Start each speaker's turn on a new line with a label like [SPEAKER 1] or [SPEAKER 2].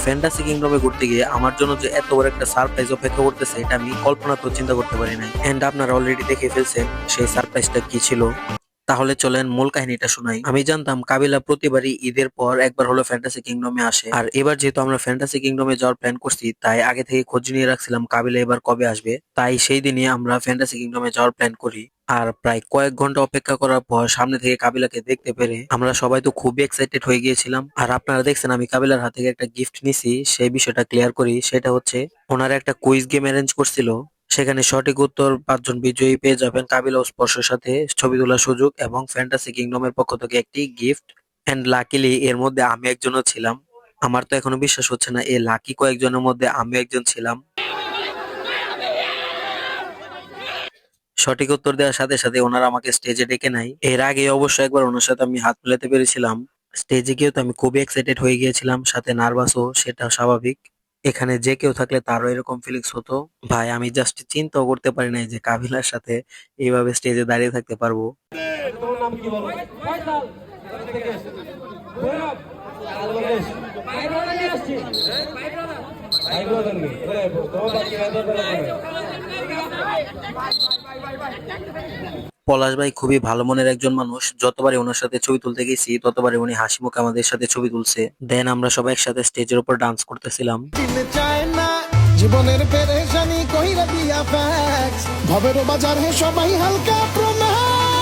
[SPEAKER 1] Fantasy কিংডমে ঘুরতে গিয়ে আমার জন্য যে এত বড় একটা সারপ্রাইজ অপেক্ষা করতেছে এটা আমি কল্পনা তো চিন্তা করতে পারি নাই। এন্ড আপনারা অলরেডি দেখে ফেলছেন সেই সারপ্রাইজটা কি ছিল। তাহলে চলেন মূল কাহিনীটা শোনাই। আমি জানতাম কাবিলা প্রতিবারই ঈদের পর একবার হলো ফ্যান্টাসি কিংডমে আসে, আর এবার যেহেতু আমরা ফ্যান্টাসি কিংডমে যাওয়ার প্ল্যান করছি তাই আগে থেকে খোঁজ নিয়ে রাখছিলাম কাবিলা এবার কবে আসবে। তাই সেই দিনই আমরা ফ্যান্টাসি কিংডমে যাওয়ার প্ল্যান করি। আর প্রায় কয়েক ঘন্টা অপেক্ষা করার পর সামনে থেকে কাবিলাকে দেখতে পেরে আমরা সবাই তো খুবই এক্সাইটেড হয়ে গিয়েছিলাম। আর আপনারা দেখছেন আমি কাবিলার হাত থেকে একটা গিফট নিছি, সেই বিষয়টা ক্লিয়ার করি। সেটা হচ্ছে ওনারা একটা কুইজ গেম অ্যারেঞ্জ করছিল, সেখানে সঠিক উত্তর 5 জন বিজয়ী পেয়ে যাবেন কাবিলা ও স্পর্শের সাথে ছবি তোলার সুযোগ এবং ফ্যান্টাসি কিংডমের পক্ষ থেকে একটি গিফট। এন্ড লাকিলি এর মধ্যে আমি একজনও ছিলাম। আমার তো এখনো বিশ্বাস হচ্ছে না এই লাকি কয়েকজনের মধ্যে আমি একজন ছিলাম। সঠিক উত্তর দেওয়ার সাথে সাথে ওনারা আমাকে স্টেজে ডেকে নেয়। এর আগে অবশ্য একবার ওনার সাথে আমি হাত মেলাতে পেরেছিলাম। স্টেজে গিয়েও তো আমি খুবই এক্সাইটেড হয়ে গিয়েছিলাম, সাথে নার্ভাসও, সেটা স্বাভাবিক। এখানে যে কেউ থাকলে তারও এরকম ফিলিংস হতো। ভাই আমি জাস্ট চিন্তাও করতে পারি নাই যে কাবিলার সাথে এইভাবে স্টেজে দাঁড়িয়ে থাকতে পারবো।
[SPEAKER 2] তোমার নাম কি বলো? ফয়সাল। কোথা থেকে এসেছো? ভৈরব। বাংলাদেশ। ভাই ব্রাদার নিয়ে আসছি। ভাই ব্রাদার কে? তোমার বাকি ভাই ব্রাদার করে।
[SPEAKER 1] পলাশ ভাই খুবই ভালো মনের একজন মানুষ। যতবারই ওনার সাথে ছবি তুলতে গেছি ততবারই উনি হাসি মুখে আমাদের সাথে ছবি তুলছে। দেন আমরা সবাই একসাথে স্টেজের উপর ডান্স করতেছিলাম।
[SPEAKER 3] জীবনের পেরেশানি কইরা দিয়া ফ্যাক্স ভবের বাজার হে সবাই হালকা প্রমাণ